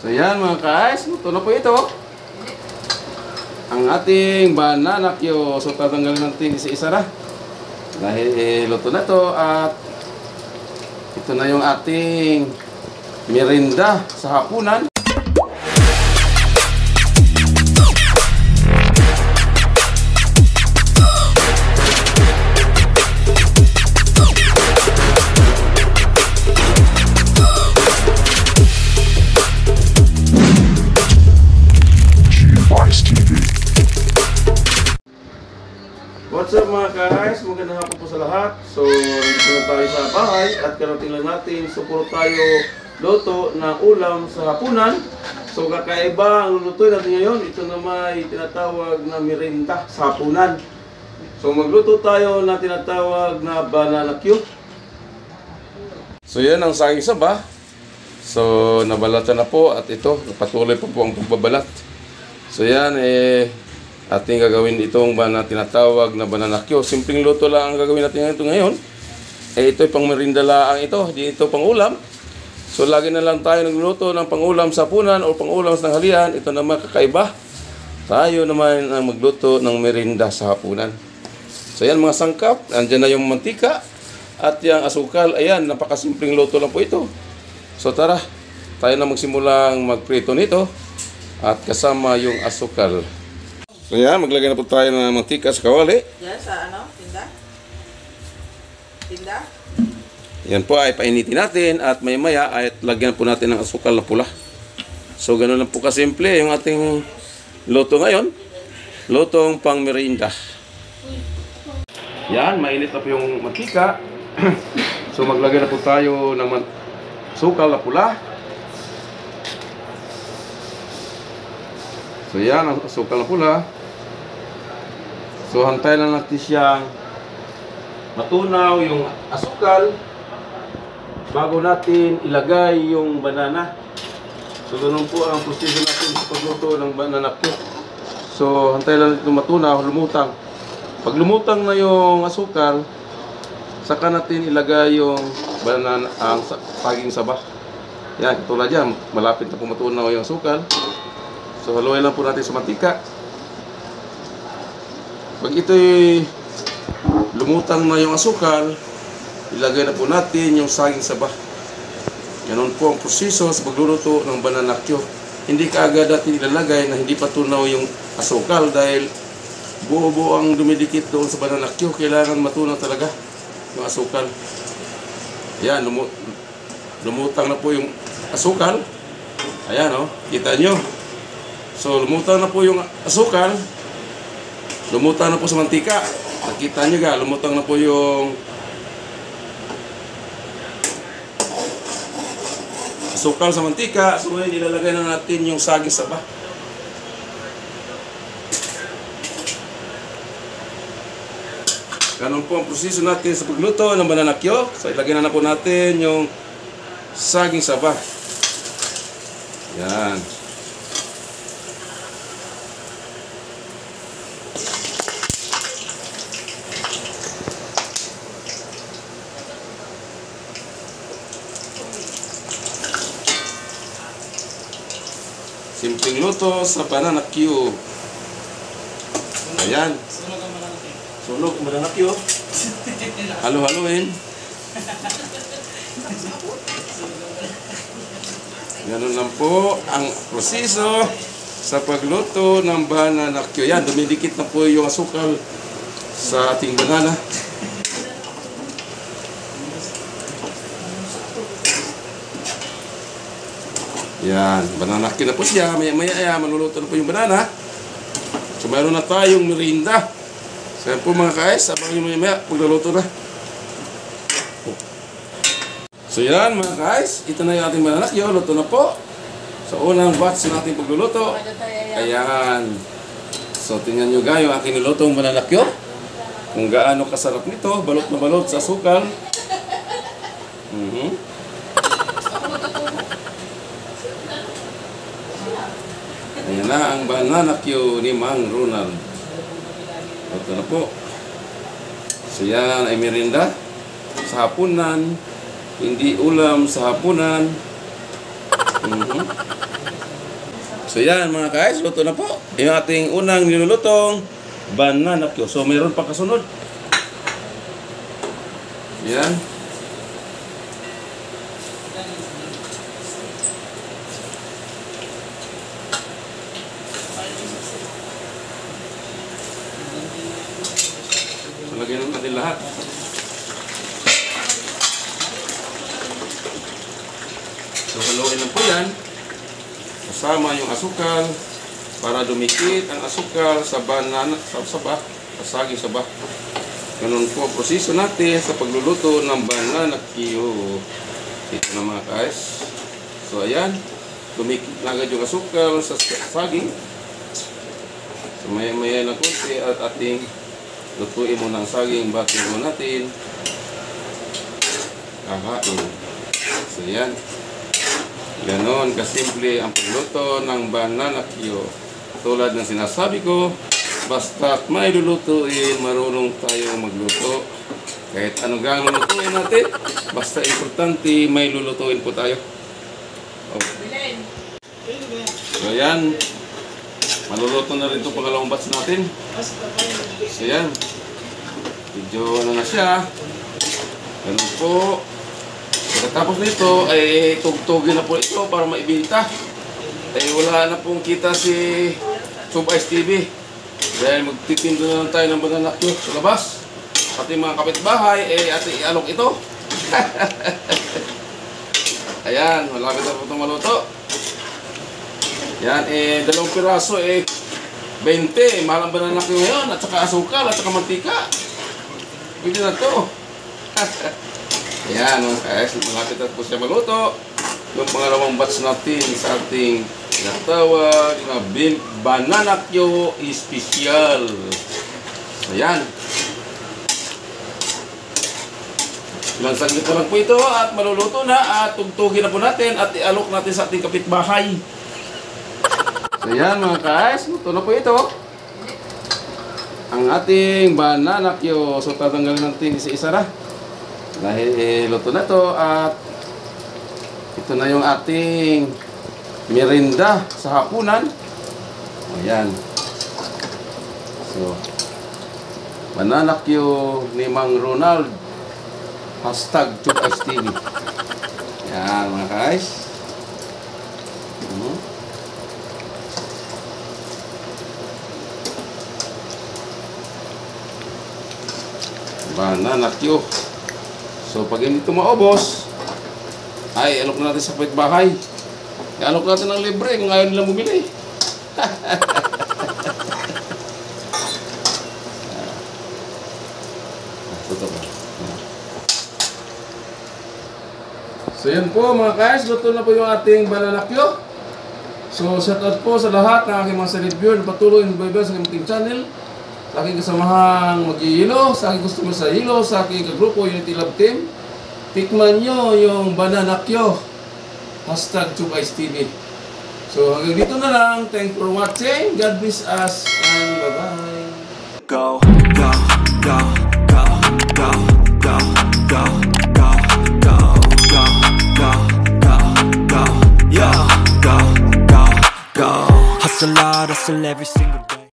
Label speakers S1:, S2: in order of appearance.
S1: So yan mga guys, luto na po ito. Ang ating banana Q. So tatanggalin natin isa-isa na. Dahil luto na to at ito na yung ating merienda sa hapunan. What's up mga guys? Magandang hapon po sa lahat. So, nandito na tayo sa bahay at karating lang natin. So, puro tayo luto ng ulam sa hapunan. So, kakaiba ang lulutuin natin ngayon. Ito na may tinatawag na merienda sa hapunan. So, magluto tayo na tinatawag na banana Q. So, yan ang saging saba. So, nabalatan na po at ito, patuloy po ang pagbabalat. So, yan ating gagawin itong tinatawag na banana Q. Simpleng luto lang ang gagawin natin ito ngayon. Ito'y pang merienda lang ito, hindi ito pang ulam. So lagi na lang tayo nagluto ng pangulam sa hapunan o pangulam sa tanghalian. Ito naman kakaiba. Tayo naman ang magluto ng merienda sa hapunan. So yan mga sangkap, andyan na yung mantika at yung asukal. Ayan, napakasimpleng luto lang po ito. So tara, tayo na magsimulang magprito nito at kasama yung asukal. So yan, maglagay na po tayo ng mantika sa kawali.
S2: Yan, sa ano? Tinda? Tinda?
S1: Yan po ay painitin natin at maya-maya ay lagyan po natin ng asukal na pula. So ganoon lang po kasimple yung ating luto ngayon. Lutong pang merienda. Yan, mainit na po yung mantika. So maglagay na po tayo ng asukal na pula. So yan, ang asukal na pula. So hantay lang natin siyang matunaw yung asukal bago natin ilagay yung banana. So ganun po ang proseso natin sa pagluto ng banana Q. So hantay lang natin matunaw, lumutang. Pag lumutang na yung asukal, saka natin ilagay yung banana, ang saging saba. Yan, katulad yan, malapit na po matunaw yung asukal. So haluin lang po natin sa mantika. Pag ito'y lumutang na yung asukal, ilagay na po natin yung saging saba. Ganon po ang proseso sa pagluluto ng banana Q. Hindi kaagad natin ilalagay na hindi pa tunaw yung asukal dahil buo-buo ang dumidikit doon sa banana Q. Kailangan matunaw talaga yung asukal. Ayan, lumutang na po yung asukal. Ayan o, kita nyo. So lumutang na po yung asukal. Lumutang na po sa mantika. Nakita nyo ga, lumutang na po yung asukal sa mantika. So ngayon ilalagay na natin yung saging saba. Ganun po ang proseso natin sa pagluto ng banana Q. So ilagay na po natin yung saging saba. Yan. Simpleng luto sa banana Q. Ayan. Sunog ang banana Q. Halo-haloin. Ganun lang po ang proseso sa pagluto ng banana Q. Yan, dumidikit na po yung asukal sa ating banana. Yan, banana Q na po siya. Maya-maya maluluto na po yung banana. So mayroon na tayong merienda. So yan po mga guys, abang yung maya-maya pagluluto na. So yan mga guys, ito na yung ating banana Q. Luto na po. So unang batch ng ating pagluluto. Ayan. So tingnan nyo guys yung aking nilutong banana Q. Kung gaano kasarap nito, balot na balot sa asukal. Ayan na ang banana Q ni Mang Ronald. Ito na po. So yan ay merienda sa hapunan. Hindi ulam sa hapunan. So yan mga guys, luto na po. Yung ating unang nilulutong banana Q. So mayroon pa kasunod. Yan. So lagyan natin lahat. So haluin lang po yan. Kasama yung asukal para dumikit ang asukal sa banana, sa saging saba. Ganun po ang proseso natin sa pagluluto ng banana Q. Ito na mga guys. So ayan, dumikit na agad yung asukal sa saging. So maya-maya na konti at ating lutuin muna ang saging bago mo natin kakain. So ayan. Ganon kasimple ang pagluto ng banana Q. Tulad ng sinasabi ko, basta't may lulutuin, marunong tayo magluto. Kahit anong gang lulutuin natin, basta importante may lulutuin po tayo. Okay. So yan, maluluto na rin itong pangalawang batch natin. So yan, medyo ano na siya. Ganun po. Pagkatapos nito ay tugtugin na po ito para maibenta. Ay wala na pong kita si Chub Ice TV. Dahil magtitinda na lang tayo ng banana Q sa labas. Pati mga kapitbahay ay ati ialok ito. Ayan, malapit na po itong maluto. Yan, dalawang piraso 20. Mahal ang banana Q ngayon at saka asukal at saka mantika. Pwede na ito. Ayan mga guys, malapit na po siya maluto. Yung pangalawang batch natin sa ating tinatawag na banana Q special. Ayan. Ilang saglit na lang po ito at maluluto na at tugtugin na po natin at ialok natin sa ating kapitbahay. So ayan mga guys, luto na po ito. Ang ating banana Q. So tatanggalin natin isa-isa na. Dahil luto na to at ito na yung ating merienda sa hapunan. Ayan. So, banana Q ni Mang Ronald. #ChubIceTV. Ayan mga guys. Banana Q. So, pag hindi ito maubos, ay, alok na natin sa kapitbahay. Alok natin ng libre kung ayaw nilang bumili. So, yan po mga guys. Luto na po yung ating banana Q. So, shout out po sa lahat ng aking mga salid viewer na patuloy na baybay sa aking channel. Sa aking kasamahang mag-iilo, sa aking customer sa hilo, sa aking kagrupo Unity Love Team. Tikman nyo yung banana Q. #ChubIceTV. So hanggang dito na lang. Thanks for watching. God bless us and bye-bye.
S2: Go, go, go, go, go, go, go, go, go, go, go, go, go, yeah, go, go, go. Hustle hard, hustle every single day.